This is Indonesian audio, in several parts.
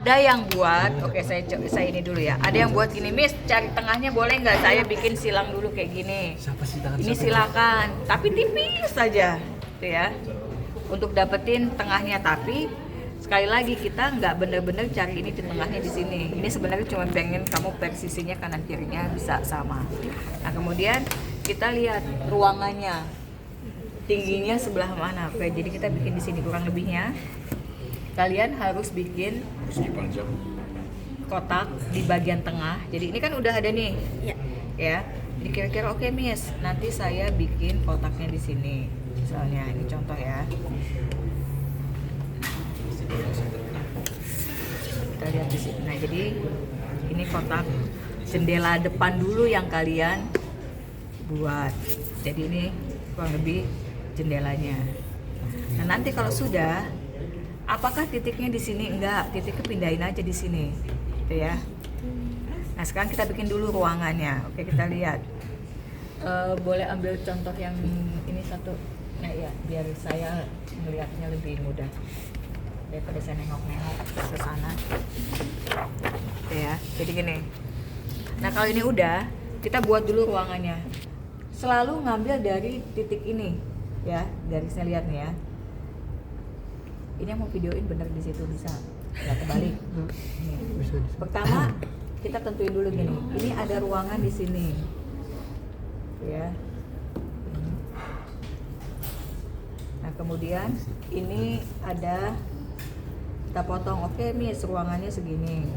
Ada yang buat, oke saya ini dulu ya. Ada yang buat gini, Miss, cari tengahnya boleh nggak? Saya bikin silang dulu kayak gini. Ini silakan, tapi tipis saja, gitu ya. Untuk dapetin tengahnya, tapi sekali lagi kita nggak bener-bener cari ini di tengahnya di sini. Ini sebenarnya cuma pengen kamu persisinya kanan kirinya bisa sama. Nah kemudian kita lihat ruangannya, tingginya sebelah mana. Oke, jadi kita bikin di sini kurang lebihnya. Kalian harus bikin kotak di bagian tengah. Jadi ini kan udah ada nih, ya. Jadi kira-kira oke, Miss, nanti saya bikin kotaknya di sini. Misalnya ini contoh ya. Kita lihat di sini. Nah, jadi ini kotak jendela depan dulu yang kalian buat. Jadi ini kurang lebih jendelanya. Nah, nanti kalau sudah, apakah titiknya di sini? Enggak, titiknya pindahin aja di sini, gitu ya. Nah, sekarang kita bikin dulu ruangannya. Oke, kita lihat. Boleh ambil contoh yang ini satu. Nah, ya, biar saya melihatnya lebih mudah daripada saya nengok-nengok ke sana. Oke ya, jadi gini. Nah, kalau ini udah, kita buat dulu ruangannya. Selalu ngambil dari titik ini, ya. Garisnya lihat nih ya. Ini yang mau videoin bener di situ bisa, nggak kebalik. Nih. Pertama kita tentuin dulu gini. Ini ada ruangan di sini, ya. Nah kemudian ini ada kita potong. Oke, Miss, ruangannya segini.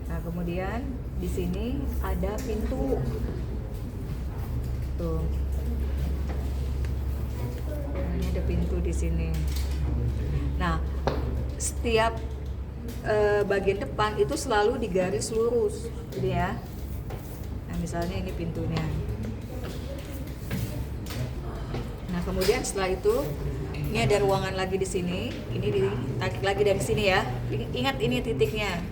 Nah kemudian di sini ada pintu. Tuh. Ini ada pintu di sini. Nah, setiap bagian depan itu selalu digaris lurus, gitu ya. Nah, misalnya ini pintunya. Nah, kemudian setelah itu ini ada ruangan lagi di sini. Ini ditarik lagi dari sini ya. Ingat ini titiknya.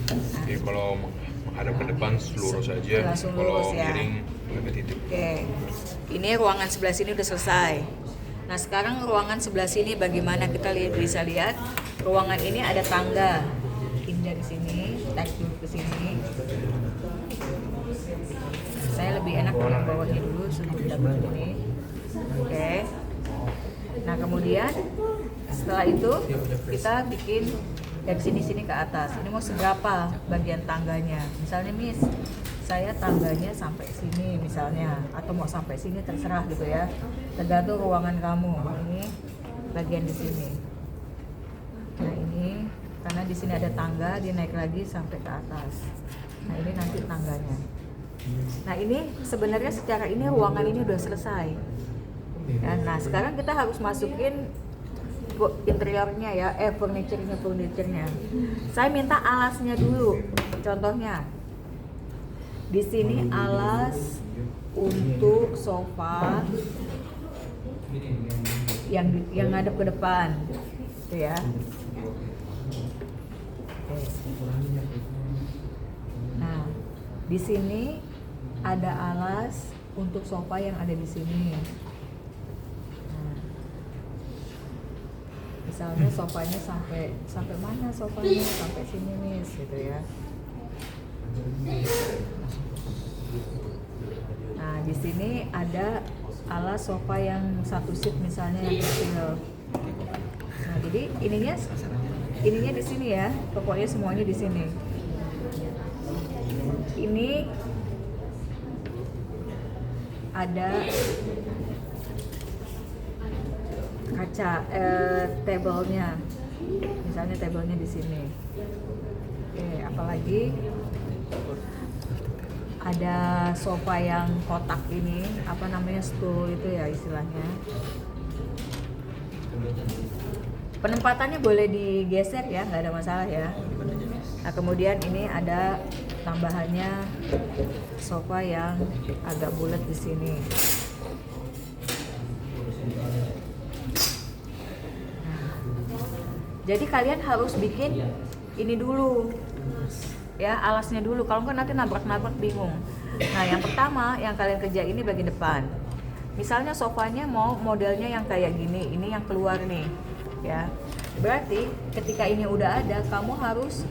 Nah, jadi kalau menghadap ke depan lurus saja, langsung kalau lurus ya. miring agak titik. Oke, ini ruangan sebelah sini udah selesai. Nah sekarang ruangan sebelah sini bagaimana kita bisa lihat ruangan ini ada tangga. Ini dari sini, tarik dulu ke sini. Saya lebih enak yang bawahnya dulu sebelum kita bikin ini. Oke. Nah kemudian setelah itu kita bikin dari sini ke atas. Ini mau seberapa bagian tangganya? Misalnya, Miss, saya tangganya sampai sini misalnya, atau mau sampai sini terserah gitu ya, tergantung ruangan kamu. Ini bagian di sini. Nah ini karena di sini ada tangga, dia naik lagi sampai ke atas. Nah ini nanti tangganya. Nah ini sebenarnya secara ini ruangan ini udah selesai. Ya, nah sekarang kita harus masukin interiornya ya, furniture-nya. Saya minta alasnya dulu. Contohnya di sini alas untuk sofa yang ngadep ke depan, gitu ya. Nah, di sini ada alas untuk sofa yang ada di sini. Nah, misalnya sofanya sampai mana sofanya? Sampai sini nih, gitu ya. Nah, di sini ada alas sofa yang satu seat misalnya yang kecil. Nah, jadi ininya di sini ya. Pokoknya semuanya di sini. Ini ada kaca tablenya. Misalnya tablenya di sini. Oke, apalagi ada sofa yang kotak ini, apa namanya, stool itu ya istilahnya. Penempatannya boleh digeser ya, nggak ada masalah ya. Nah kemudian ini ada tambahannya sofa yang agak bulat di sini. Nah, jadi kalian harus bikin ini dulu. Ya, alasnya dulu, kalau enggak nanti nabrak-nabrak bingung. Nah yang pertama yang kalian kerja ini bagian depan. Misalnya sofanya mau modelnya yang kayak gini, ini yang keluar nih ya. Berarti ketika ini udah ada, kamu harus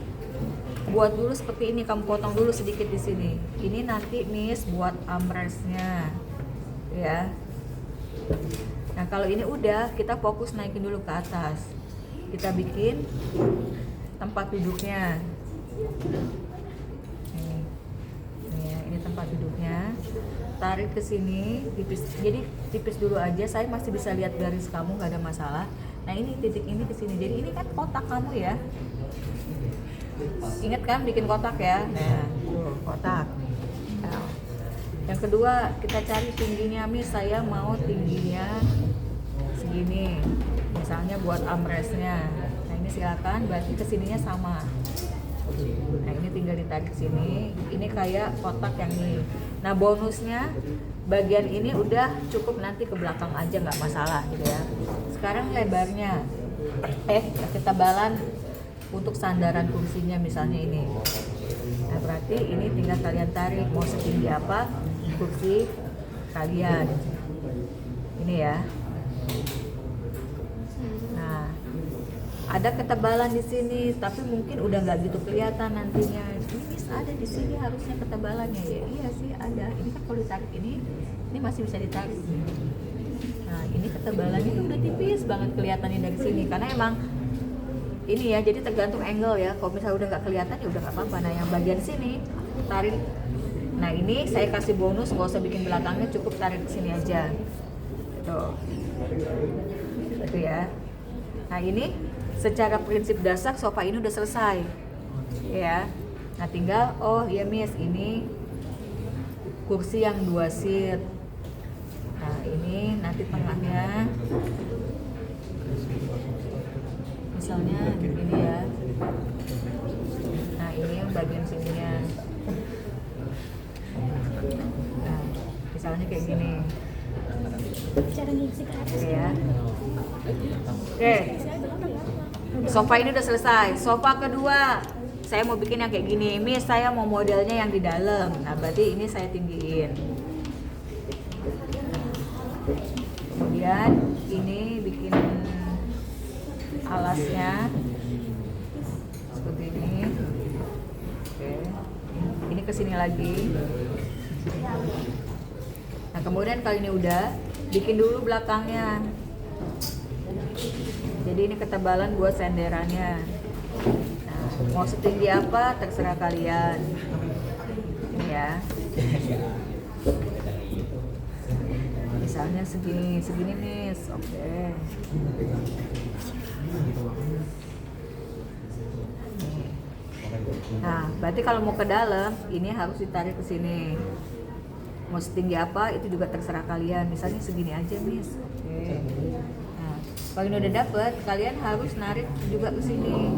buat dulu seperti ini, kamu potong dulu sedikit di sini. Ini nanti Miss buat armrestnya, ya. Nah kalau ini udah, kita fokus naikin dulu ke atas. Kita bikin tempat duduknya. Ini tempat duduknya. Tarik ke sini, tipis. Jadi tipis dulu aja. Saya masih bisa lihat garis kamu, nggak ada masalah. Nah ini titik ini ke sini. Jadi ini kan kotak kamu ya. Ingat kan bikin kotak ya? Nah, kotak. Nah, yang kedua kita cari tingginya, Miss. Saya mau tingginya segini. Misalnya buat armrestnya. Nah ini silakan. Berarti kesininya sama. Nah ini tinggal ditarik sini. Ini kayak kotak yang ini. Nah bonusnya bagian ini udah cukup, nanti ke belakang aja nggak masalah gitu ya. Sekarang lebarnya, ketebalan untuk sandaran kursinya misalnya ini. Nah berarti ini tinggal kalian tarik mau setinggi apa kursi kalian. Ini ya. Nah ada ketebalan di sini, tapi mungkin udah nggak gitu kelihatan nantinya. Ini ada di sini harusnya ketebalannya ya. Iya sih ada. Ini kan kalau ditarik ini masih bisa ditarik. Nah ini ketebalannya tuh udah tipis banget kelihatannya dari sini, karena emang ini ya, jadi tergantung angle ya. Kalau misalnya udah nggak kelihatan ya udah nggak apa-apa. Nah yang bagian sini tarik. Nah ini saya kasih bonus, nggak usah bikin belakangnya, cukup tarik ke sini aja. Tuh, itu ya. Nah ini secara prinsip dasar sofa ini udah selesai, ya. Nah tinggal, oh ya Miss, ini kursi yang 2 seat. Nah ini nanti tengahnya. Misalnya begini ya. Nah ini yang bagian sininya. Nah misalnya kayak gini. Cara ngisi ke atas ya. Oke. Sofa ini udah selesai. Sofa kedua saya mau bikin yang kayak gini. Miss, saya mau modelnya yang di dalam. Nah berarti ini saya tinggiin. Kemudian ini bikin alasnya seperti ini. Oke. Ini kesini lagi. Nah kemudian kalau ini udah, bikin dulu belakangnya. Jadi ini ketebalan buat senderannya. Nah, mau setinggi apa terserah kalian. Ini ya. Misalnya segini Miss. Oke. Nah, berarti kalau mau ke dalam, ini harus ditarik ke sini. Mau setinggi apa, itu juga terserah kalian. Misalnya segini aja, Miss. Oke. Nah, kalau ini udah dapet, kalian harus narik juga ke sini.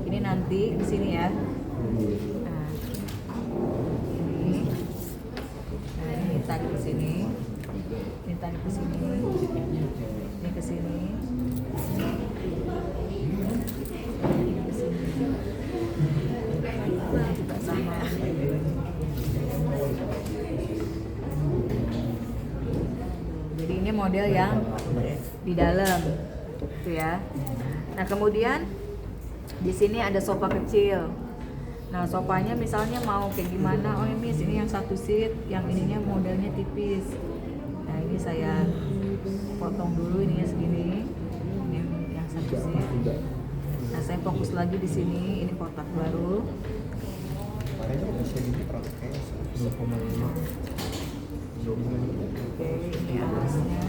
Ini nanti di sini ya. Nah, ini tarik ke sini. Ini tarik ke sini. Ini ke sini. Juga sama. Jadi ini model yang di dalam, gitu ya. Nah kemudian di sini ada sofa kecil. Nah sofanya misalnya mau kayak gimana? Oh ini yang 1 seat, yang ininya modelnya tipis. Nah ini saya potong dulu ininya segini. Ini yang 1 seat. Nah saya fokus lagi di sini. Ini kotak baru. Oke, ini alasnya.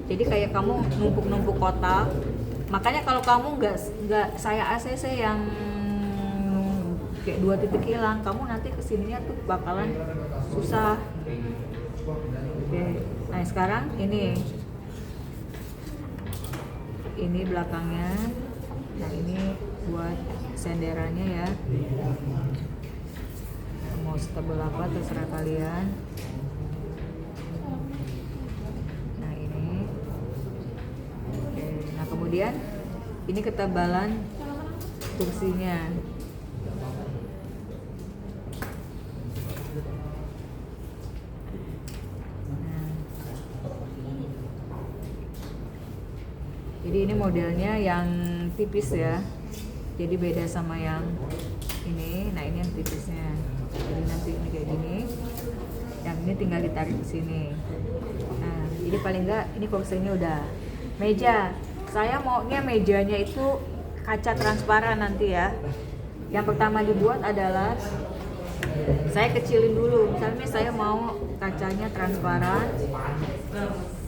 Jadi kayak kamu numpuk-numpuk kotak. Makanya kalau kamu nggak saya ACC yang kayak 2 titik hilang, kamu nanti kesininya tuh bakalan susah. Oke, nah sekarang ini belakangnya. Nah ini buat senderannya ya. Mau setebal apa terserah kalian. Nah ini. Oke, nah kemudian ini ketebalan kursinya. Nah, Jadi ini modelnya yang tipis ya. Jadi beda sama yang ini. Nah ini yang tipisnya. Jadi nanti ini kayak gini. Yang ini tinggal ditarik ke sini. Nah, jadi paling enggak ini kursinya udah. Meja. Saya maunya mejanya itu kaca transparan nanti ya. Yang pertama dibuat adalah saya kecilin dulu. Misalnya saya mau kacanya transparan,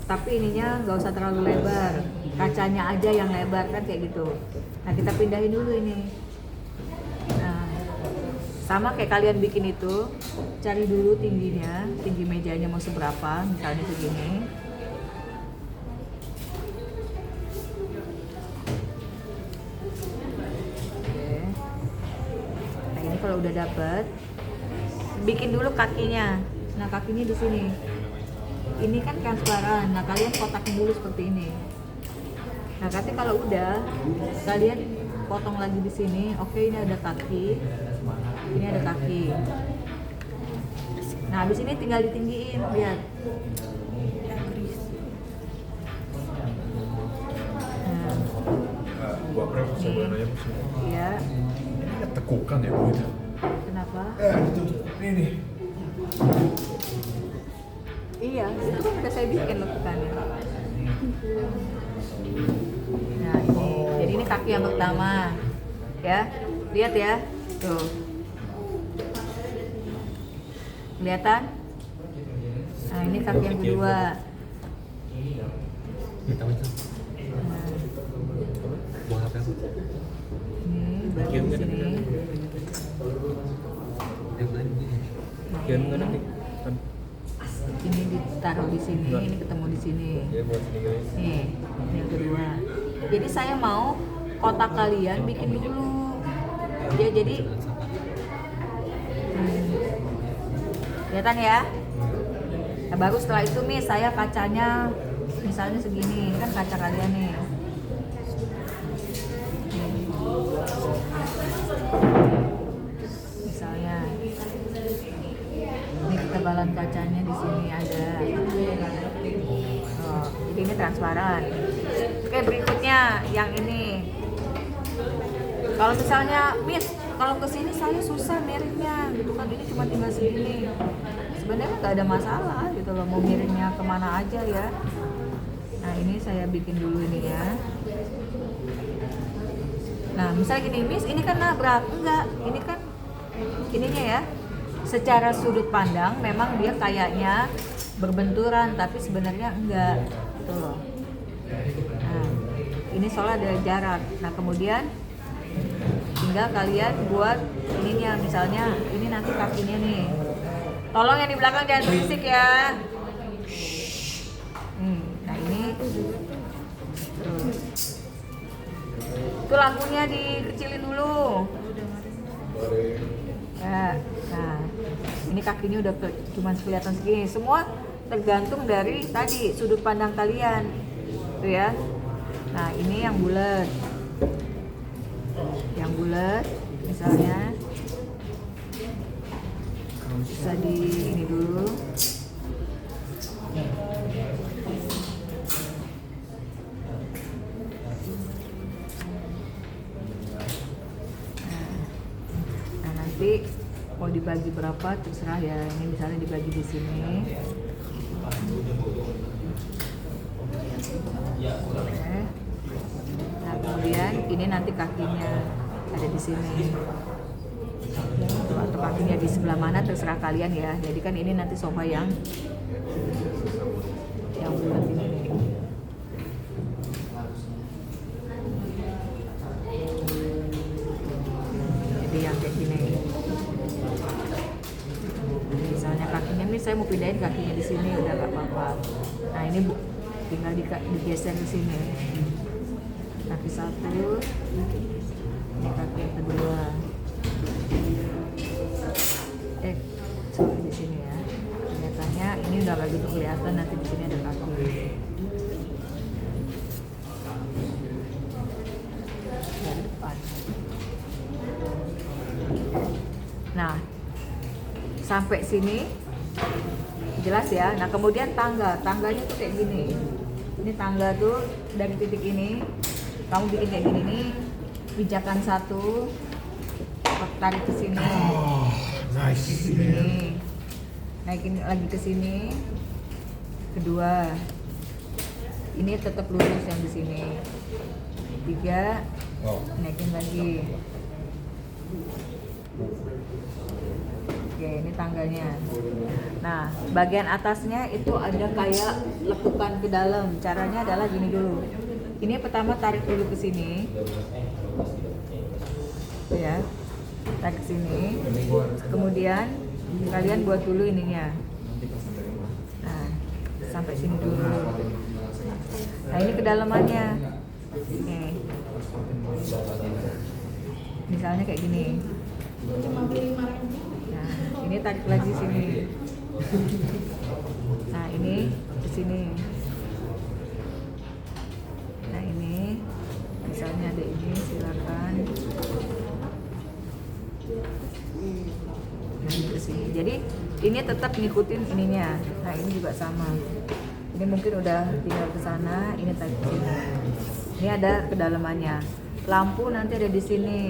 tapi ininya nggak usah terlalu lebar, kacanya aja yang lebar kan kayak gitu. Nah kita pindahin dulu ini. Nah, sama kayak kalian bikin itu, cari dulu tingginya, tinggi mejanya mau seberapa, misalnya segini. Oke. Nah ini kalau udah dapet, bikin dulu kakinya. Nah kakinya di sini. Ini kan transparan. Nah kalian kotakin dulu seperti ini. Nah nanti kalau udah, kalian potong lagi di sini. Oke, ini ada kaki. Ini ada kaki. Nah habis ini tinggal ditinggiin, lihat. Nah, Gua pernah sama nanya ya. ini tekukan ya Bu itu. Kenapa? Ditutup ini. Iya, itu kan udah saya bikin lekukannya. Nah ini, jadi ini kaki yang pertama, ya, lihat ya, tuh, kelihatan? Nah ini kaki yang kedua. Nah, ini baru di sini. Ini ditaruh di sini, ini ketemu di sini. Nih, ini yang kedua. Jadi saya mau kotak kalian bikin dulu. Ya jadi, kelihatan ya. Nah, baru setelah itu nih saya kacanya misalnya segini, ini kan kaca kalian nih. Misalnya, ini ketebalan kacanya di sini ada. Oh, jadi ini transparan. Oke, berikutnya yang ini. Kalau misalnya, Miss, kalau kesini saya susah miringnya, gitu kan, ini cuma tinggal segini. Sebenarnya nggak ada masalah gitu loh, mau miringnya kemana aja ya. Nah ini saya bikin dulu ini ya. Nah misalnya gini, Miss, ini kan nabrak, enggak, ini kan ininya ya. Secara sudut pandang memang dia kayaknya berbenturan, tapi sebenarnya enggak, gitu loh. Nah ini soalnya ada jarak. Nah kemudian tinggal kalian buat ininya, misalnya ini nanti kakinya nih. Tolong yang di belakang jangan berisik ya. Nah ini itu lampunya dikecilin dulu. Ya, nah ini kakinya udah cuma kelihatan segini. Semua tergantung dari tadi sudut pandang kalian, tuh ya. Nah ini yang bulat, misalnya bisa di ini dulu. Nah nanti mau dibagi berapa terserah ya. Ini misalnya dibagi di sini. Oke. Nah kemudian ini nanti kakinya ada di sini. Atau kakinya di sebelah mana terserah kalian ya. Jadi kan ini nanti sofa yang bulat ini nih. Jadi yang kayak gini. Misalnya kakinya nih saya mau pindahin kakinya di sini udah gak apa-apa. Nah ini tinggal digeser ke sini. Kaki satu, ini kaki yang kedua. Sorry di sini ya. Kelihatannya ini udah gak gitu kelihatan, nanti di sini ada kaki. Dari depan. Nah, sampai sini jelas ya. Nah kemudian tangganya tuh kayak gini. Ini Ini tangga tuh dari titik ini, kamu bikin kayak gini nih, pijakan satu, tarik ke sini, Oh, nice. sini, naikin lagi ke sini, kedua, ini tetap lurus yang di sini, tiga, Oh. naikin lagi. Oke, ini tangganya. Nah, bagian atasnya itu ada kayak lekukan ke dalam. Caranya adalah gini dulu. Ini pertama tarik dulu ke sini. Ya. Tarik ke sini. Kemudian kalian buat dulu ininya. Nah, sampai sini dulu. Nah, ini kedalamannya. Nih. Misalnya kayak gini. Nah, ini tarik lagi sini. Nah, ini ke sini. Nah, ini misalnya ada ini, silakan. Nah, ini ke sini. Jadi, ini tetap ngikutin ininya. Nah, ini juga sama. Ini mungkin udah tinggal ke sana, ini tarik ke sini. Ini ada kedalamannya. Lampu nanti ada di sini.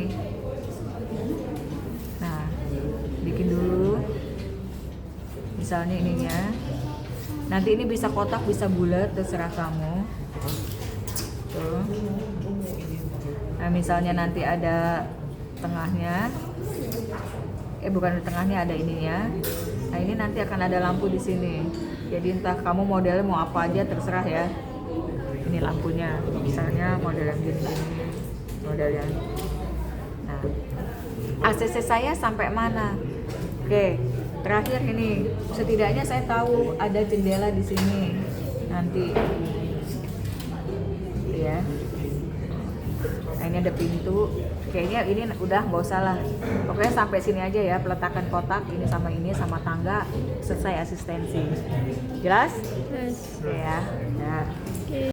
Nah, bikin dulu. Misalnya ininya. Nanti ini bisa kotak, bisa bulat, terserah kamu. Tuh. Nah, misalnya nanti ada tengahnya. Bukan di tengahnya, ada ininya. Nah, ini nanti akan ada lampu di sini. Jadi entah kamu modelnya mau apa aja terserah ya. Ini lampunya. Misalnya model yang gini-gini. Modelnya. Nah, ACC saya sampai mana? Oke, terakhir ini setidaknya saya tahu ada jendela di sini nanti, ya. Nah, ini ada pintu. Kayaknya ini udah nggak usah lah. Pokoknya sampai sini aja ya, peletakan kotak ini sama tangga, selesai asistensi. Jelas? Terus. Oke ya. Nah. Oke.